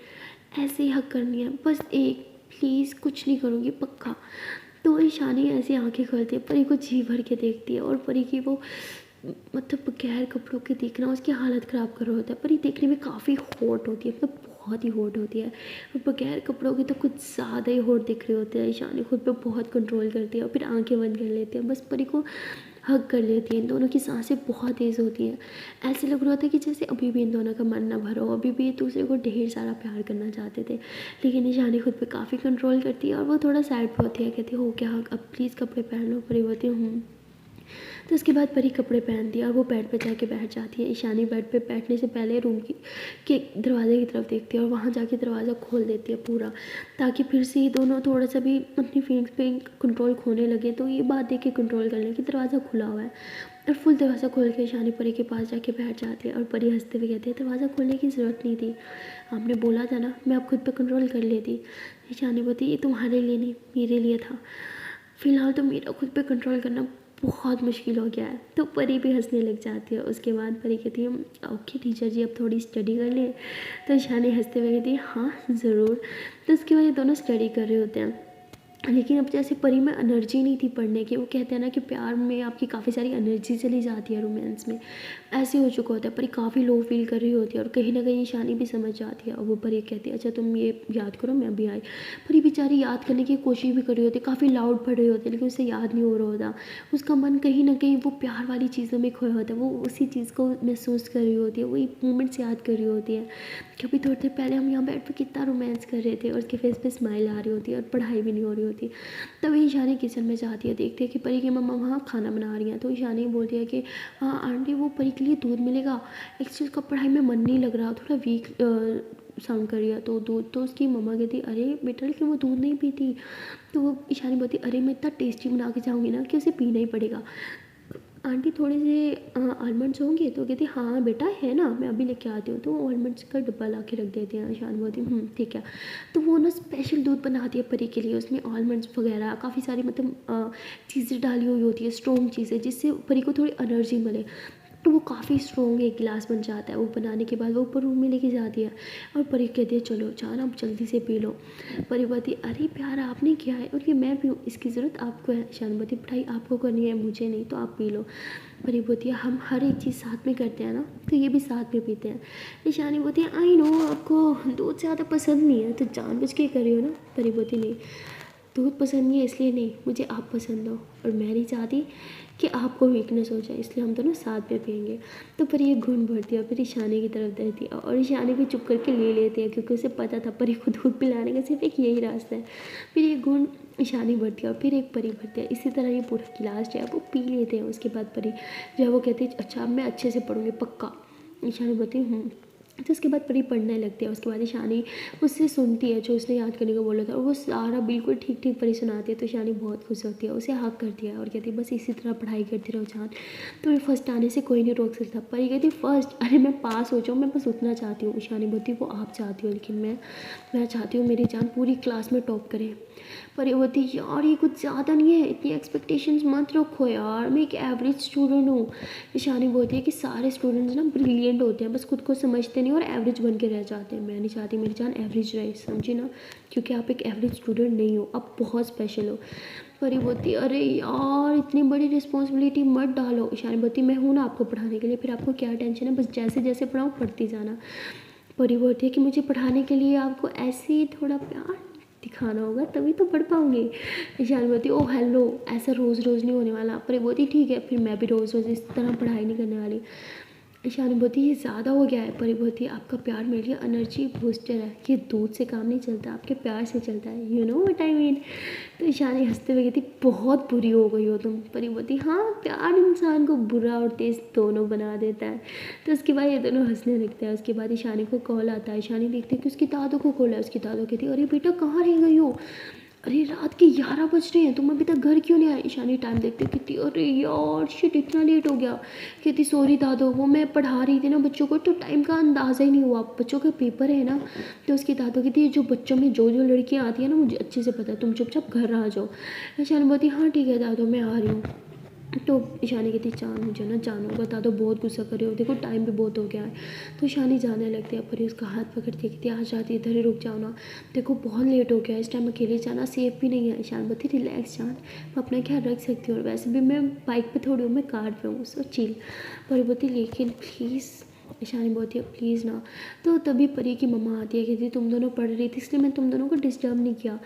S1: ऐसे ही हग करनी है बस एक, प्लीज़ कुछ नहीं करूँगी पक्का। तो ईशानी ऐसी आंखें खोलती है, परी को जी भर के देखती है और परी की वो मतलब बगैर कपड़ों के देखना उसकी हालत ख़राब कर रहा होता है। पर ये देखने में काफ़ी हॉट होती है, मतलब बहुत ही हॉट होती है। और बगैर कपड़ों के तो कुछ ज़्यादा ही हॉट दिख रहे होते हैं। ईशानी खुद पे बहुत कंट्रोल करती है और फिर आंखें बंद कर लेती है, बस परी को हग कर लेती है। इन दोनों की सांसें बहुत तेज़ होती हैं। ऐसे लग रहा होता है कि जैसे अभी भी इन दोनों का मन ना भरा हो, अभी भी एक दूसरे को ढेर सारा प्यार करना चाहते थे। लेकिन ईशानी खुद पे काफ़ी कंट्रोल करती है और वो थोड़ा सैड भी होती है, कहती है हो क्या हग, अब प्लीज़ कपड़े पहन लो। परी बोलती हूँ। तो उसके बाद परी कपड़े पहनती है और वो बेड पे जाके बैठ जाती है। ईशानी बेड पे बैठने से पहले रूम की के दरवाजे की तरफ देखती है और वहाँ जाके दरवाज़ा खोल देती है पूरा, ताकि फिर से ये दोनों थोड़ा सा भी अपनी फीलिंग्स पे कंट्रोल खोने लगे। तो ये बात देख के कंट्रोल कर लें कि दरवाज़ा खुला हुआ है और फुल दरवाज़ा खोल के ईशानी परी के पास जाके बैठ जाती है। और परी हंसते हुए कहती है दरवाज़ा खोलने की ज़रूरत नहीं थी, आपने बोला था ना मैं आप खुद पे कंट्रोल कर लेती। ईशानी बोलती ये तुम्हारे लिए नहीं मेरे लिए था, फ़िलहाल तो मेरा खुद पे कंट्रोल करना बहुत मुश्किल हो गया है। तो परी भी हंसने लग जाती है। उसके बाद परी कहती है ओके टीचर जी अब थोड़ी स्टडी कर लें। तो ईशानी हंसते हुए कहती है हाँ ज़रूर। तो उसके बाद ये दोनों स्टडी कर रहे होते हैं। लेकिन अब जैसे परी में एनर्जी नहीं थी पढ़ने की, वो कहते हैं ना कि प्यार में आपकी काफ़ी सारी एनर्जी चली जाती है रोमांस में, ऐसे हो चुका होता है। परी काफ़ी लो फील कर रही होती है और कहीं ना कहीं ईशानी भी समझ जाती है और वो परी कहती है अच्छा तुम ये याद करो मैं अभी आई। परी बेचारी याद करने की कोशिश भी कर रही होती है, काफ़ी लाउड पढ़ रही होती है, लेकिन उसे याद नहीं हो रहा होता। उसका मन कहीं ना कहीं वो प्यार वाली चीज़ों में खोया होता है, वो उसी चीज़ को महसूस कर रही होती है, वही मोमेंट्स याद कर रही होती है कि अभी थोड़ी देर पहले हम यहाँ बैठ पर कितना रोमांस कर रहे थे और उसके फेस पे स्माइल आ रही होती है और पढ़ाई भी नहीं हो रही होती। तभी ईशानी किचन में जाती है, देखती है कि परी की मम्मा वहाँ खाना बना रही हैं। तो ईशानी बोलती है कि हाँ आंटी वो परी के लिए दूध मिलेगा, एक्चुअली उसका पढ़ाई में मन नहीं लग रहा, थोड़ा वीक साउंड कर रही है। तो दूध, तो उसकी मम्मा कहती अरे बेटा लेकिन वो दूध नहीं पीती। तो वो ईशानी बोलती अरे मैं इतना टेस्टी बना के जाऊँगी ना कि उसे पीना ही पड़ेगा। आंटी थोड़े से आलमंड्स होंगे। तो कहती हाँ बेटा है ना मैं अभी लेके आती हूँ। तो वो आलमंड्स का डब्बा ला के रख देते हैं। ईशान बोलती ठीक है। तो वो ना स्पेशल दूध बनाती है परी के लिए, उसमें आलमंड्स वगैरह काफ़ी सारी मतलब चीज़ें डाली हुई होती है, स्ट्रॉन्ग चीज़ें, जिससे परी को थोड़ी एनर्जी मिले। तो वो काफ़ी स्ट्रॉन्ग एक गिलास बन जाता है। वो बनाने के बाद वो ऊपर रूम में लेके जाती है और परी कहती है चलो जाना अब जल्दी से पी लो। परी बोलती अरे प्यार आपने किया है और ये मैं पीऊँ, इसकी ज़रूरत आपको है। ईशान बोलती पढ़ाई आपको करनी है मुझे नहीं, तो आप पी लो। परी बोलती है हम हर एक चीज़ साथ में करते हैं ना, तो ये भी साथ में पीते हैं। ईशानी बोलती है आई नो आपको दूध ज़्यादा पसंद नहीं है तो जानबूझ के कर रही हो ना। परी बोलती नहीं, दूध पसंद नहीं है इसलिए नहीं, मुझे आप पसंद हो और मैं नहीं चाहती कि आपको वीकनेस हो जाए, इसलिए हम दोनों साथ में पियेंगे। तो परी ये घूम भरती है और फिर ईशानी की तरफ देखती है और ईशानी भी चुप करके ले लेती है, क्योंकि उसे पता था परी को दूध पिलाने का सिर्फ एक यही रास्ता है। फिर ये गुण ईशानी भरती है और फिर एक परी भरती है। इसी तरह ये पूरा गिलास जो है वो पी लेते हैं। उसके बाद परी जो है वो कहती है अच्छा अब मैं अच्छे से पढ़ूँगी पक्का। ईशानी बोलती तो उसके बाद परी पढ़ने लगती है। उसके बाद ईशानी उससे सुनती है जो उसने याद करने को बोला था और वो सारा बिल्कुल ठीक ठीक परी सुनाती है। तो ईशानी बहुत खुश होती है, उसे हक करती है और कहती है बस इसी तरह पढ़ाई करती रहो जान, तुम्हें फर्स्ट आने से कोई नहीं रोक सकता। परी कहती फर्स्ट, अरे मैं पास हो जाऊँ, मैं बस उतना चाहती हूँ। ईशानी बोलती वो आप चाहती हो, लेकिन मैं चाहती हूँ मेरी जान पूरी क्लास में टॉप करे। पर ये बोलती यार ये कुछ ज़्यादा नहीं है, इतनी एक्सपेक्टेशंस मत रखो यार, मैं एक एवरेज स्टूडेंट हूँ। ईशानी बोलती है कि सारे स्टूडेंट्स ना ब्रिलियंट होते हैं, बस खुद को समझते नहीं और एवरेज बन के रह जाते हैं। मैं नहीं चाहती मेरी जान एवरेज रहे, समझी ना, क्योंकि आप एक एवरेज स्टूडेंट नहीं हो, आप बहुत स्पेशल हो। पर ये बोलती अरे यार इतनी बड़ी रिस्पॉन्सिबिलिटी मत डालो। ईशानी बोलती मैं हूँ ना आपको पढ़ाने के लिए, फिर आपको क्या टेंशन है, बस जैसे जैसे पढ़ाऊँ पढ़ती जाना। परी बोलती है कि मुझे पढ़ाने के लिए आपको ऐसे ही थोड़ा प्यार दिखाना होगा तभी तो पढ़ पाऊँगी। ईशानी बोलती ओ हेलो ऐसा रोज़ रोज़ नहीं होने वाला। पर बोलती ठीक है फिर मैं भी रोज़ रोज़ इस तरह पढ़ाई नहीं करने वाली। ईशानी बोलती ये ज़्यादा हो गया है। परी बोलती आपका प्यार मेरे लिए एनर्जी बूस्टर है, ये दूध से काम नहीं चलता, आपके प्यार से चलता है, you know what I mean. तो ईशानी हंसते हुए कहती बहुत बुरी हो गई हो तुम। परी बोलती हाँ प्यार इंसान को बुरा और तेज दोनों बना देता है। तो उसके बाद ये दोनों हंसने लगते हैं। उसके बाद ईशानी को कॉल आता है। ईशानी देखती है कि उसकी दादू को कॉल है। उसकी दादू कहती है अरे बेटा कहाँ रह गई हो, अरे रात के 11 बज रहे हैं, तुम अभी तक घर क्यों नहीं आए? ईशानी टाइम देखते कहती अरे यार शिट इतना लेट हो गया। कहती सॉरी दादो, वो मैं पढ़ा रही थी ना बच्चों को, तो टाइम का अंदाज़ा ही नहीं हुआ, बच्चों का पेपर है ना। तो उसकी दादो कहती जो बच्चों में जो जो लड़कियाँ आती हैं ना मुझे अच्छे से पता है, तुम चुपचाप घर आ जाओ। ईशानी बोलती हाँ ठीक है दादो मैं आ रही हूँ। तो ईशानी कहती चाँद मुझे ना जाना होगा, दादो बहुत गुस्सा कर रहे हो, देखो टाइम भी बहुत हो गया है। तो ईशानी जाने लगती है, परी उसका हाथ पकड़ती है, कहती आ जाती इधर ही रुक जाओ ना, देखो बहुत लेट हो गया है, इस टाइम अकेले जाना सेफ भी नहीं है। ईशान बोलती रिलैक्स जान, मैं अपना ख्याल रख सकती हूँ, और वैसे भी मैं बाइक पे थोड़ी हूँ, मैं कार पे हूँ, सो चिल। परी बोलती लेकिन प्लीज़। ईशानी बोलती है प्लीज़ ना। तो तभी परी की मम्मा आती है, कहती तुम दोनों पढ़ रही थी इसलिए मैं तुम दोनों को डिस्टर्ब नहीं किया,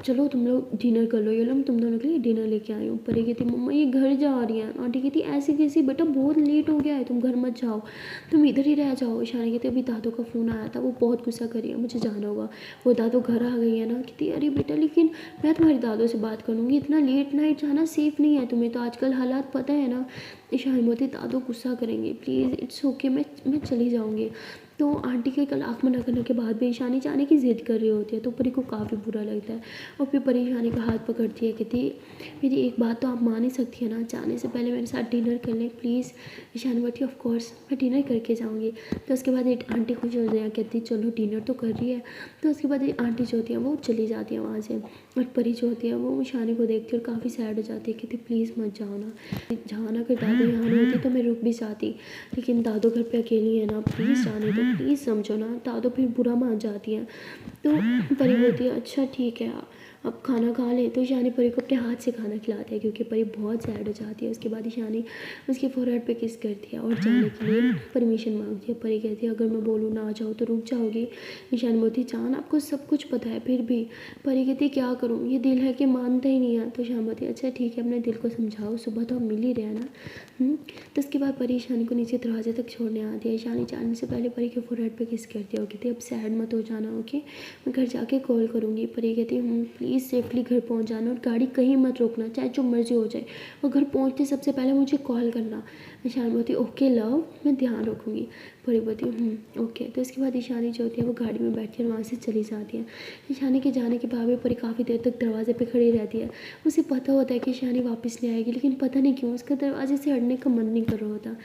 S1: चलो तुम लोग डिनर कर लो, ये लो मैं तुम दोनों के लिए डिनर लेके आई हूँ। परी कहती मम्मा ये घर जा रही हैं। आंटी कहती ऐसे कैसे बेटा, बहुत लेट हो गया है, तुम घर मत जाओ, तुम इधर ही रह जाओ। ईशानी कहती अभी दादू का फ़ोन आया था, वो बहुत गुस्सा कर रही है, मुझे जाना होगा, वो दादू घर आ गई है ना। कहती अरे बेटा लेकिन मैं तुम्हारी दादू से बात करूँगी, इतना लेट नाइट जाना सेफ़ नहीं है, तुम्हें तो आजकल हालात पता है ना। ईशानी बोलती दादू गुस्सा करेंगे, प्लीज़ इट्स ओके, मैं चली जाऊँगी। तो आंटी के लाख मना करने के बाद भी ईशानी जाने की ज़िद कर रही होती है, तो परी को काफ़ी बुरा लगता है, और फिर परी ईशानी का हाथ पकड़ती है, कहती मेरी एक बात तो आप मान ही सकती है ना, जाने से पहले मेरे साथ डिनर कर लें प्लीज़। ईशानी बोलती ऑफ कोर्स मैं डिनर करके जाऊँगी। तो उसके बाद एक आंटी खुश हो जाए, कहती चलो डिनर तो कर रही है। तो उसके बाद एक आंटी जो होती है वो चली जाती है वहाँ से, और परी जो होती है वो ईशानी को देखती है और काफ़ी सैड हो जाती है, कहती प्लीज़ मत जाओ ना, जाओ ना, अगर दादू यहाँ नहीं होती तो मैं रुक भी जाती, लेकिन दादू घर पे अकेली है ना, प्लीज़ जाने दो, प्लीज़ समझो ना। दादू फिर बुरा मान जाती है। तो परी बोलती है अच्छा ठीक है अब खाना खा ले। तो ईशानी परी को अपने हाथ से खाना खिलाती है, क्योंकि परी बहुत सैड हो जाती है। उसके बाद ईशानी उसके फोरहेड पे किस करती है और जाने के लिए परमिशन मांगती है। परी कहती है अगर मैं बोलूँ ना जाओ तो रुक जाओगी। ईशानी बोलती जान आपको सब कुछ पता है फिर भी। परी कहती क्या करूँ, ये दिल है कि मानता ही नहीं है। तो ईशानी बोलती अच्छा ठीक है अपने दिल को समझाओ, सुबह तो हम मिल ही रहे हैं ना। तो उसके बाद परी ईशानी को नीचे दरवाजे तक छोड़ने आती है। ईशानी जाने से पहले परी के फोरहेड पे किस करती है और कहती है अब सैड मत हो जाना, ओके मैं घर जाके कॉल करूँगी। परी कहती है प्लीज़ सेफली घर पहुँच जाना, और गाड़ी कहीं मत रोकना, चाहे जो मर्जी हो जाए, और घर पहुँचते सबसे पहले मुझे कॉल करना। ईशानी बोलती ओके लव मैं ध्यान रखूँगी। परी बोलती ओके। तो इसके बाद ईशानी जो होती है वो गाड़ी में बैठ कर वहाँ से चली जाती है। ईशानी के जाने के बाद भी परी काफ़ी देर तक दरवाजे पे खड़ी रहती है। उसे पता होता है कि ईशानी वापस नहीं आएगी, लेकिन पता नहीं क्यों उसका दरवाजे से हटने का मन नहीं कर रहा होता।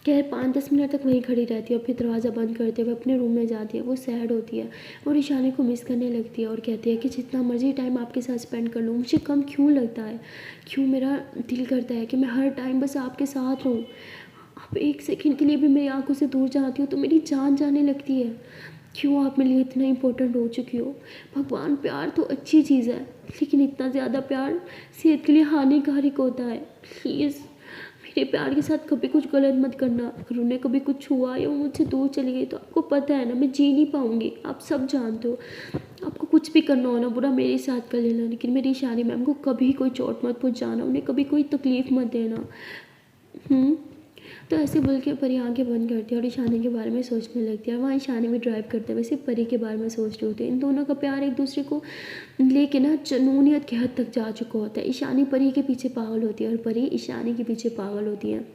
S1: खैर 5-10 मिनट तक वहीं खड़ी रहती है, और फिर दरवाज़ा बंद करते हुए अपने रूम में जाती है। वो सैड होती है और ईशानी को मिस करने लगती है, और कहती है कि जितना मर्जी टाइम आपके साथ स्पेंड कर लूँ मुझे कम क्यों लगता है, क्यों मेरा दिल करता है कि मैं हर टाइम बस आपके साथ रहूँ। आप एक सेकंड के लिए भी मेरी आंखों से दूर जाती हो तो मेरी जान जाने लगती है। क्यों आप मेरे लिए इतना इम्पोर्टेंट हो चुकी हो। भगवान प्यार तो अच्छी चीज़ है, लेकिन इतना ज़्यादा प्यार सेहत के लिए हानिकारक होता है। प्लीज़ मेरे प्यार के साथ कभी कुछ गलत मत करना। अगर उन्हें कभी कुछ हुआ या वो मुझसे दूर चली गई तो आपको पता है ना मैं जी नहीं पाऊँगी, आप सब जानते हो। आपको कुछ भी करना हो ना बुरा मेरे साथ कर लेना, लेकिन मेरी ईशानी मैम को कभी कोई चोट मत पहुँचाना, उन्हें कभी कोई तकलीफ़ मत देना। तो ऐसे बोल के परी आंखें बंद करती है और ईशानी के बारे में सोचने लगती है। वहाँ ईशानी भी ड्राइव करते हुए सिर्फ परी के बारे में सोच रही होती है। इन दोनों का प्यार एक दूसरे को लेके ना जुनूनियत की हद तक जा चुका होता है। ईशानी परी के पीछे पागल होती है और परी ईशानी के पीछे पागल होती है।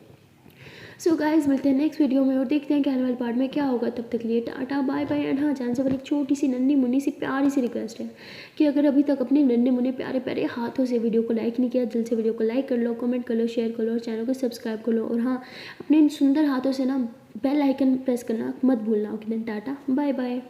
S1: सो गाइस मिलते हैं नेक्स्ट वीडियो में और देखते हैं कि आने वाले पार्ट में क्या होगा। तब तक के लिए टाटा बाय बाय। एंड हाँ जाने से पहले एक छोटी सी नन्ही मुन्नी सी प्यारी सी रिक्वेस्ट है कि अगर अभी तक अपने नन्हे मुन्ने प्यारे प्यारे हाथों से वीडियो को लाइक नहीं किया, जल्द से वीडियो को लाइक कर लो, कमेंट कर लो, शेयर कर लो और चैनल को सब्सक्राइब कर लो। और हाँ अपने इन सुंदर हाथों से ना बेल आइकन प्रेस करना मत भूलना। Okay then tata bye bye.